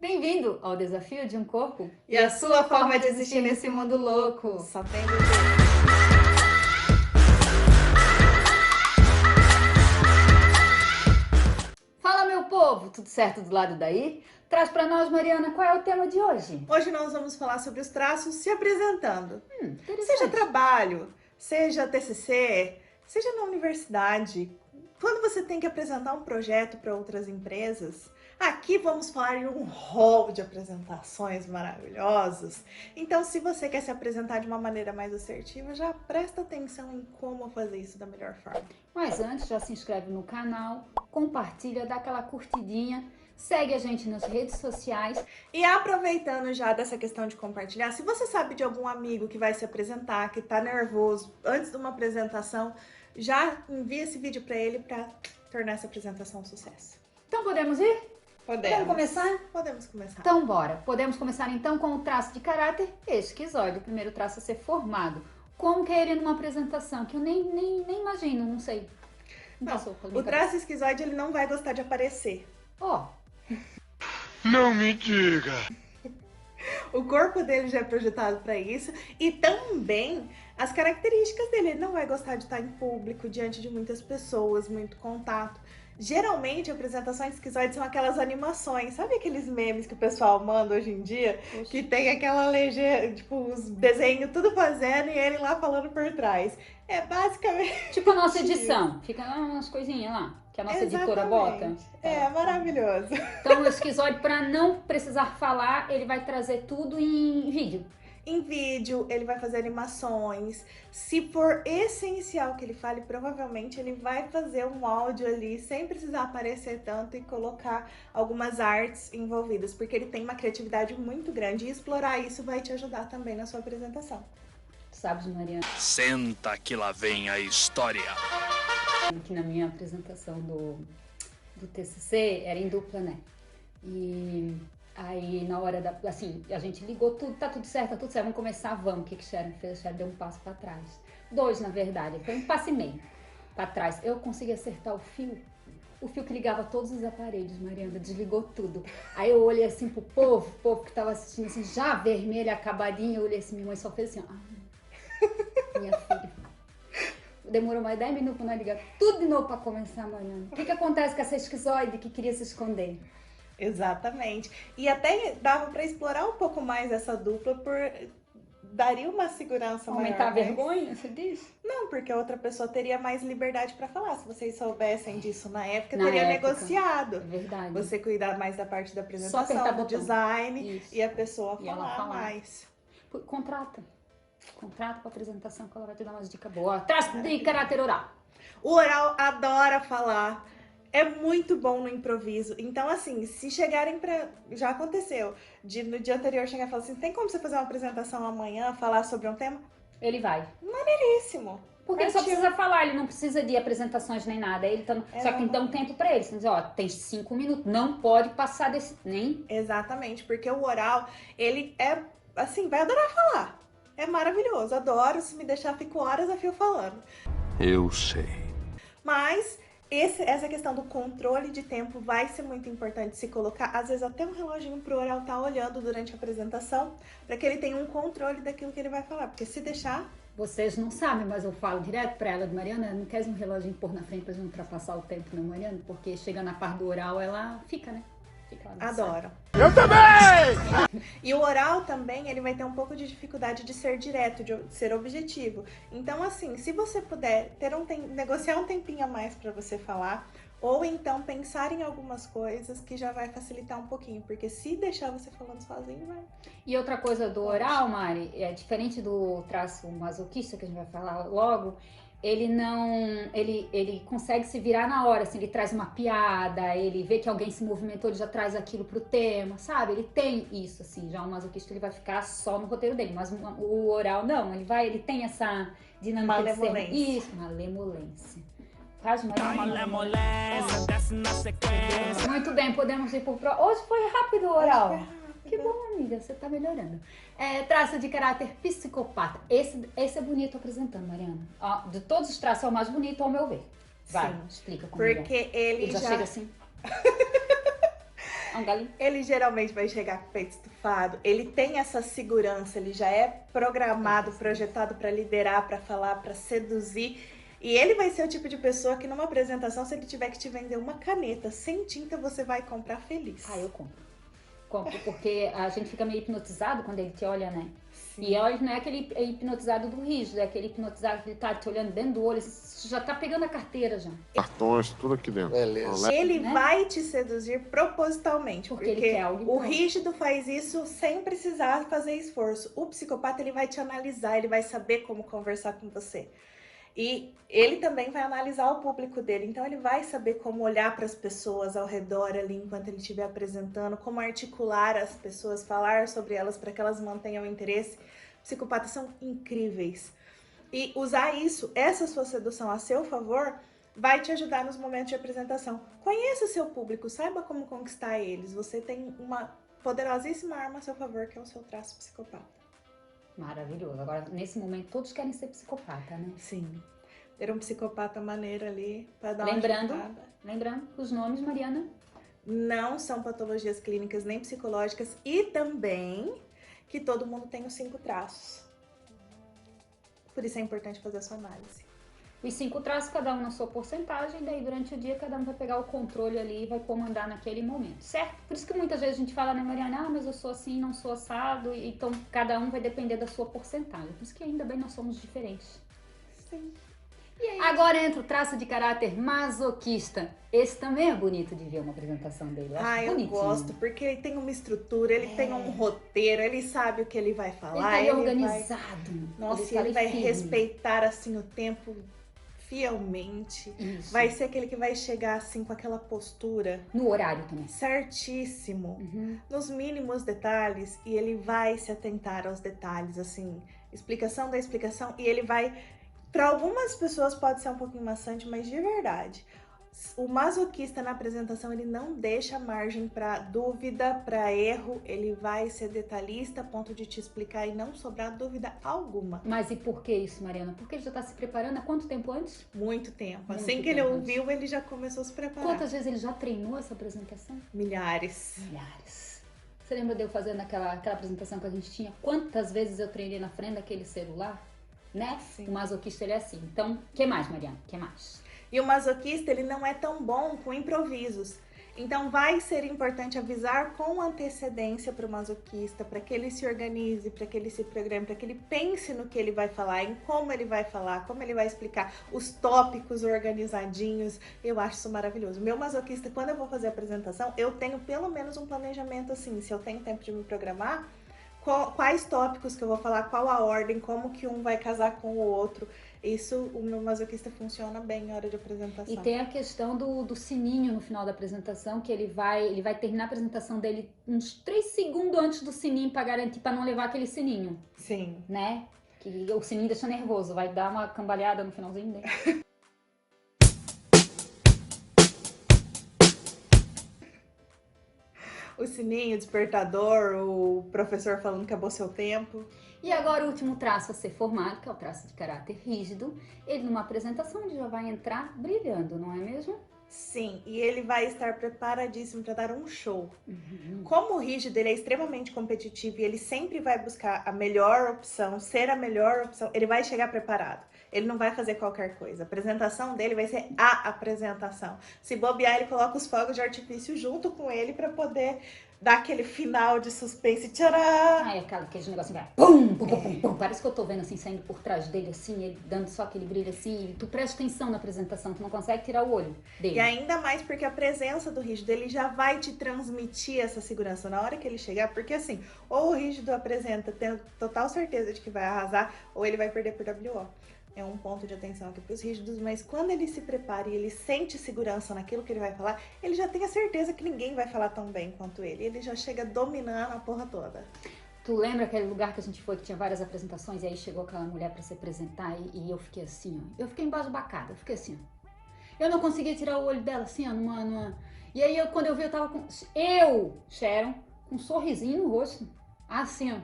Bem-vindo ao desafio de um corpo E a sua forma de existir nesse mundo louco. Só tem um Fala, meu povo! Tudo certo do lado daí? Traz pra nós, Mariana, qual é o tema de hoje? Hoje nós vamos falar sobre os traços se apresentando. Seja Interessante. trabalho, seja TCC, seja na universidade. Quando você tem que apresentar um projeto para outras empresas, aqui vamos falar em um rol de apresentações maravilhosos. Então, se você quer se apresentar de uma maneira mais assertiva, já presta atenção em como fazer isso da melhor forma. Mas antes, já se inscreve no canal, compartilha, dá aquela curtidinha, segue a gente nas redes sociais. E aproveitando já dessa questão de compartilhar, se você sabe de algum amigo que vai se apresentar, que tá nervoso antes de uma apresentação, já envia esse vídeo para ele para tornar essa apresentação um sucesso. Então podemos ir? Podemos começar? Podemos começar. Então bora. Podemos começar então com o traço de caráter esquizoide, o primeiro traço a ser formado. Como que é ele numa apresentação, que eu nem imagino, não sei. Não, o traço esquizoide ele não vai gostar de aparecer. Ó. Não me diga! O corpo dele já é projetado para isso e também as características dele. Ele não vai gostar de estar em público, diante de muitas pessoas, muito contato. Geralmente, apresentações esquizoides são aquelas animações, sabe aqueles memes que o pessoal manda hoje em dia? Oxe. Que tem aquela legenda, tipo, os desenhos tudo fazendo e ele lá falando por trás. É basicamente... Tipo a nossa edição, fica lá umas coisinhas lá, que a nossa editora bota. É, maravilhoso. Então o esquizoide, para não precisar falar, ele vai trazer tudo em vídeo. Em vídeo, ele vai fazer animações. Se for essencial que ele fale, provavelmente ele vai fazer um áudio ali sem precisar aparecer tanto e colocar algumas artes envolvidas, porque ele tem uma criatividade muito grande e explorar isso vai te ajudar também na sua apresentação. Sabes, Mariana? Senta que lá vem a história. Aqui na minha apresentação do TCC era em dupla, né? E aí na hora da, assim, a gente ligou tudo, tá tudo certo, vamos começar, vamos. O que que o Sharon fez? O Sharon deu um passo pra trás. 2, na verdade, foi um passo e meio pra trás. Eu consegui acertar o fio que ligava todos os aparelhos, Mariana, desligou tudo. Aí eu olhei assim pro povo que tava assistindo assim, já vermelha, acabadinha, eu olhei assim, minha mãe só fez assim, ó, minha filha. Demorou mais 10 minutos pra nós ligar tudo de novo pra começar, Mariana. O que que acontece com essa esquizoide que queria se esconder? Exatamente. E até dava para explorar um pouco mais essa dupla, daria uma segurança maior. Aumentar a vergonha, você diz? Não, porque a outra pessoa teria mais liberdade para falar. Se vocês soubessem disso na época, teria negociado. É verdade. Você cuidar mais da parte da apresentação, do design. Isso. E a pessoa falar mais. Contrata pra apresentação que ela vai te dar umas dicas boas. Traço de caráter oral. O oral adora falar. É muito bom no improviso. Então, assim, se chegarem pra... Já aconteceu. No dia anterior chegar e falar assim, tem como você fazer uma apresentação amanhã, falar sobre um tema? Ele vai. Maneiríssimo. Porque ele só precisa falar, ele não precisa de apresentações nem nada. Ele tá... Só que dá um tempo pra ele. Você diz, ó, tem 5 minutos, não pode passar desse... Nem... Exatamente, porque o oral, ele é, assim, vai adorar falar. É maravilhoso, adoro. Se me deixar, fico horas a fio falando. Eu sei. Mas... essa questão do controle de tempo vai ser muito importante se colocar, às vezes até um reloginho pro oral estar olhando durante a apresentação, para que ele tenha um controle daquilo que ele vai falar, porque se deixar... Vocês não sabem, mas eu falo direto pra ela, Mariana, não quer um reloginho pôr na frente pra gente ultrapassar o tempo, não, Mariana? Porque chega na parte do oral, ela fica, né? Adoro. Eu também! E o oral também, ele vai ter um pouco de dificuldade de ser direto, de ser objetivo. Então, assim, se você puder negociar um tempinho a mais para você falar, ou então pensar em algumas coisas que já vai facilitar um pouquinho, porque se deixar você falando sozinho, vai... E outra coisa do oral, Mari, é diferente do traço masoquista, que a gente vai falar logo, ele não, ele consegue se virar na hora, assim, ele traz uma piada, ele vê que alguém se movimentou, ele já traz aquilo pro tema, sabe? Ele tem isso, assim, já o masoquista ele vai ficar só no roteiro dele, mas o oral não, ele tem essa dinâmica malemolência. De ser, isso, malemolência. Faz Malemolência, desce na sequência. Muito bem, podemos ir pro próximo. Hoje foi rápido o oral. Que bom, amiga, você tá melhorando. Traço de caráter psicopata. Esse é bonito apresentando, Mariana. Ó, de todos os traços é o mais bonito, ao meu ver. Vai, explica como porque ele já chega assim. É um galinho. Ele geralmente vai chegar com o peito estufado, ele tem essa segurança, ele já é programado, projetado para liderar, para falar, para seduzir. E ele vai ser o tipo de pessoa que numa apresentação, se ele tiver que te vender uma caneta sem tinta, você vai comprar feliz. Ah, eu compro. Compro, porque a gente fica meio hipnotizado quando ele te olha, né? Sim. E olha, não é aquele hipnotizado do rígido, é aquele hipnotizado que ele tá te olhando dentro do olho, você já tá pegando a carteira já. Cartões, tudo aqui dentro. Beleza. Ele Né? vai te seduzir propositalmente, Porque porque, ele quer algo em o troca. rígido faz isso sem precisar fazer esforço. O psicopata, ele vai te analisar, ele vai saber como conversar com você. E ele também vai analisar o público dele, então ele vai saber como olhar para as pessoas ao redor ali enquanto ele estiver apresentando, como articular as pessoas, falar sobre elas para que elas mantenham o interesse. Psicopatas são incríveis. E usar isso, essa sua sedução a seu favor, vai te ajudar nos momentos de apresentação. Conheça o seu público, saiba como conquistar eles. Você tem uma poderosíssima arma a seu favor, que é o seu traço psicopata. Maravilhoso. Agora, nesse momento, todos querem ser psicopata, né? Sim. Ter um psicopata maneiro ali para dar Lembrando, uma ajudada. lembrando que os nomes, Mariana, Não são patologias clínicas nem psicológicas e também que todo mundo tem os 5 traços. Por isso é importante fazer a sua análise. os 5 traços, cada um na sua porcentagem, daí durante o dia cada um vai pegar o controle ali e vai comandar naquele momento, certo? Por isso que muitas vezes a gente fala, né, Mariana, ah, mas eu sou assim, não sou assado, então cada um vai depender da sua porcentagem. Por isso que ainda bem nós somos diferentes. Sim. Agora entra o traço de caráter masoquista. Esse também é bonito de ver uma apresentação dele. Eu acho Eu bonitinho. gosto, porque ele tem uma estrutura, ele tem um roteiro, ele sabe o que ele vai Ele falar. tá ali vai- organizado. Nossa, tá ele ali vai firme. respeitar assim o tempo fielmente. Isso. Vai ser aquele que vai chegar assim com aquela postura No horário também. certíssimo, Uhum. nos mínimos detalhes, e ele vai se atentar aos detalhes, assim, explicação da explicação, e ele vai, para algumas pessoas pode ser um pouquinho maçante, mas de verdade, o masoquista na apresentação, ele não deixa margem para dúvida, para erro, ele vai ser detalhista a ponto de te explicar e não sobrar dúvida alguma. Mas e por que isso, Mariana? Porque ele já tá se preparando há quanto tempo antes? Muito tempo. Muito Assim que ele tempo ouviu, ele já começou a se preparar. Quantas vezes ele já treinou essa apresentação? Milhares. Milhares. Você lembra de eu fazendo aquela apresentação que a gente tinha? Quantas vezes eu treinei na frente daquele celular? Né? Sim. O masoquista, ele é assim. Então, o que mais, Mariana? O que mais? E o masoquista, ele não é tão bom com improvisos. Então vai ser importante avisar com antecedência para o masoquista, para que ele se organize, para que ele se programe, para que ele pense no que ele vai falar, em como ele vai falar, como ele vai explicar, os tópicos organizadinhos. Eu acho isso maravilhoso. Meu masoquista, quando eu vou fazer a apresentação, eu tenho pelo menos um planejamento assim, se eu tenho tempo de me programar, quais tópicos que eu vou falar, qual a ordem, como que um vai casar com o outro. Isso, o meu masoquista funciona bem na hora de apresentação. E tem a questão do sininho no final da apresentação, que ele vai terminar a apresentação dele uns 3 segundos antes do sininho para garantir, para não levar aquele sininho, Sim. né? Que o sininho deixa nervoso, vai dar uma cambalhada no finalzinho dele. O sininho, o despertador, o professor falando que acabou seu tempo. E agora o último traço a ser formado, que é o traço de caráter rígido. Ele numa apresentação ele já vai entrar brilhando, não é mesmo? Sim, e ele vai estar preparadíssimo para dar um show. Uhum. Como o rígido ele é extremamente competitivo e ele sempre vai buscar a melhor opção, ser a melhor opção, ele vai chegar preparado. Ele não vai fazer qualquer coisa. A apresentação dele vai ser a apresentação. Se bobear, ele coloca os fogos de artifício junto com ele para poder dar aquele final de suspense. Tcharam! Ah, é aquele negócio vai pum, pum, pum, pum, pum. Parece que eu tô vendo assim, saindo por trás dele, assim, ele dando só aquele brilho assim. E tu presta atenção na apresentação, tu não consegue tirar o olho dele. E ainda mais porque a presença do rígido, ele já vai te transmitir essa segurança na hora que ele chegar, porque assim, ou o rígido apresenta tendo total certeza de que vai arrasar, ou ele vai perder por WO. É um ponto de atenção aqui para os rígidos, mas quando ele se prepara e ele sente segurança naquilo que ele vai falar, ele já tem a certeza que ninguém vai falar tão bem quanto ele. Ele já chega dominando a porra toda. Tu lembra aquele lugar que a gente foi que tinha várias apresentações e aí chegou aquela mulher pra se apresentar e eu fiquei assim, ó. Eu fiquei embasbacada, eu fiquei assim, ó. Eu não conseguia tirar o olho dela assim, ó, numa... E aí quando eu vi, eu tava com... Sharon, com um sorrisinho no rosto. Assim, ó.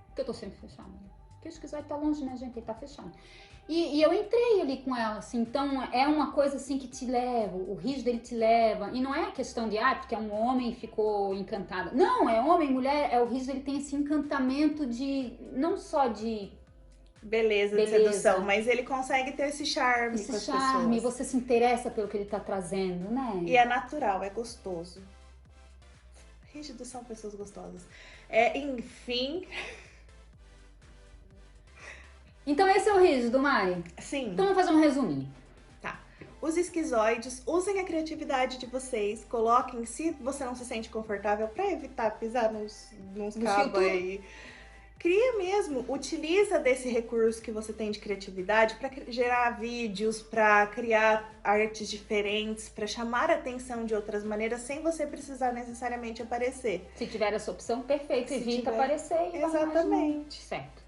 Porque eu tô sempre fechada. Porque o esquizoide tá longe, né, gente? Ele tá fechado. E eu entrei ali com ela, assim, então é uma coisa assim que te leva, o riso dele te leva, e não é a questão de, porque é um homem e ficou encantado. Não, é homem, mulher, o riso dele tem esse encantamento de, não só de beleza, de sedução, mas ele consegue ter esse charme com as pessoas. Você se interessa pelo que ele tá trazendo, né? E é natural, é gostoso. Rígidos são pessoas gostosas. Enfim... Então esse é o rígido, Mari? Sim. Então vamos fazer um resuminho. Tá. Os esquizoides, usem a criatividade de vocês, coloquem, se você não se sente confortável, para evitar pisar nos cabos aí. Cria mesmo, utiliza desse recurso que você tem de criatividade para gerar vídeos, para criar artes diferentes, para chamar a atenção de outras maneiras, sem você precisar necessariamente aparecer. Se tiver essa opção, perfeito, evita aparecer. Exatamente. Certo.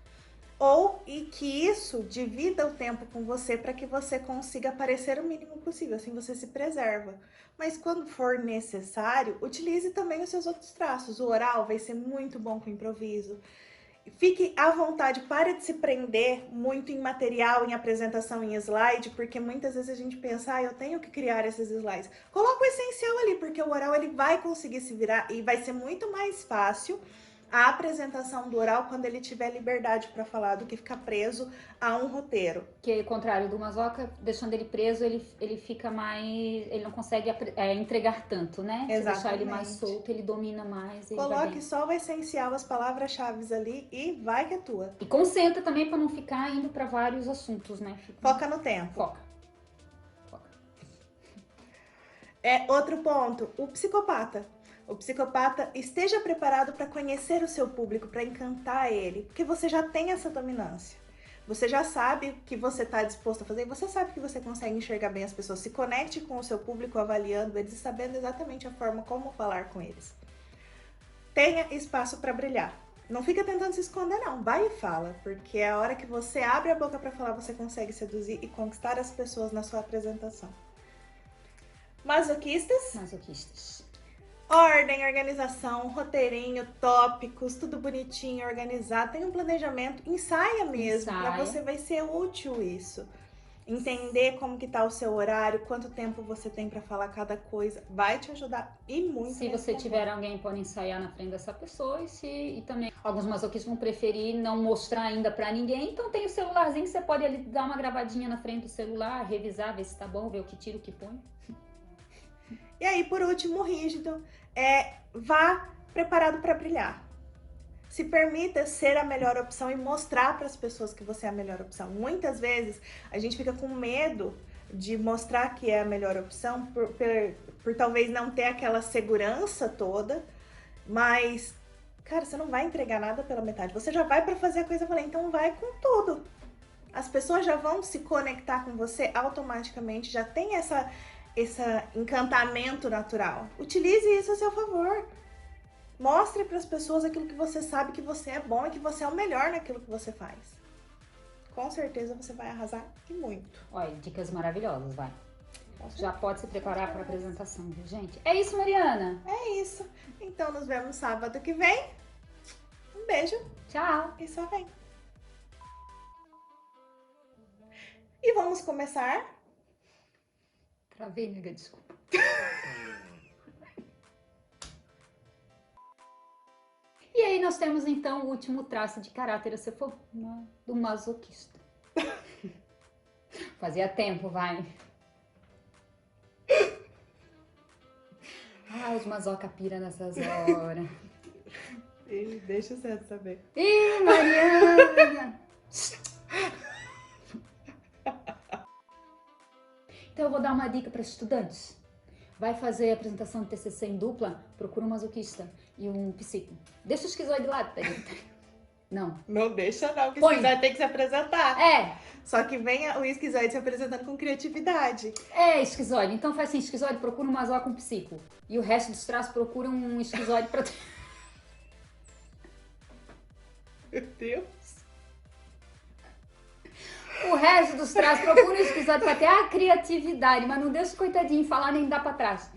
E que isso divida o tempo com você para que você consiga aparecer o mínimo possível, assim você se preserva. Mas quando for necessário, utilize também os seus outros traços. O oral vai ser muito bom com improviso. Fique à vontade, pare de se prender muito em material, em apresentação, em slide, porque muitas vezes a gente pensa, eu tenho que criar esses slides. Coloca o essencial ali, porque o oral ele vai conseguir se virar e vai ser muito mais fácil a apresentação do oral quando ele tiver liberdade para falar do que ficar preso a um roteiro. Que ao contrário do masoca, deixando ele preso, ele fica mais... Ele não consegue entregar tanto, né? Exatamente. Se deixar ele mais solto, ele domina mais. Coloque só o essencial, as palavras-chave ali e vai que é tua. E concentra também para não ficar indo para vários assuntos, né? Foca no tempo. Foca. Outro ponto, o psicopata. O psicopata esteja preparado para conhecer o seu público, para encantar ele, porque você já tem essa dominância. Você já sabe o que você está disposto a fazer, você sabe que você consegue enxergar bem as pessoas. Se conecte com o seu público, avaliando eles e sabendo exatamente a forma como falar com eles. Tenha espaço para brilhar. Não fica tentando se esconder, não. Vai e fala, porque a hora que você abre a boca para falar, você consegue seduzir e conquistar as pessoas na sua apresentação. Masoquistas. Ordem, organização, roteirinho, tópicos, tudo bonitinho, organizado. Tem um planejamento, ensaia mesmo, para você vai ser útil isso. Entender como que tá o seu horário, quanto tempo você tem para falar cada coisa, vai te ajudar e muito. Se você tiver alguém, pode ensaiar na frente dessa pessoa e também alguns masoquistas vão preferir não mostrar ainda para ninguém, então tem o celularzinho que você pode ali dar uma gravadinha na frente do celular, revisar, ver se tá bom, ver o que tira, o que põe. E aí, por último, o rígido, vá preparado para brilhar. Se permita ser a melhor opção e mostrar para as pessoas que você é a melhor opção. Muitas vezes a gente fica com medo de mostrar que é a melhor opção por talvez não ter aquela segurança toda, mas, cara, você não vai entregar nada pela metade. Você já vai para fazer a coisa valer, então vai com tudo. As pessoas já vão se conectar com você automaticamente, já tem esse encantamento natural. Utilize isso a seu favor. Mostre para as pessoas aquilo que você sabe que você é bom e que você é o melhor naquilo que você faz. Com certeza você vai arrasar e muito. Olha, dicas maravilhosas, vai. Já pode se preparar para a apresentação, viu, gente? É isso, Mariana? É isso. Então nos vemos sábado que vem. Um beijo. Tchau. E só vem. E vamos começar... Travei, nega, desculpa. E aí nós temos então o último traço de caráter a ser do masoquista. Fazia tempo, vai. Os masoca pira nessas horas. Deixa o César saber. Ih, Mariana! Então eu vou dar uma dica para estudantes. Vai fazer a apresentação de TCC em dupla, procura um masoquista e um psico. Deixa o esquizoide de lado, tá? Não. Não deixa não, porque o esquizoide tem que se apresentar. Só que venha o esquizoide se apresentando com criatividade. Esquizoide. Então faz assim, esquizoide procura um masoca com um psico. E o resto dos traços procura um esquizoide pra... Meu Deus. O resto dos traços procura um esquizoide pra ter a criatividade, mas não deixa o coitadinho falar nem dar pra trás.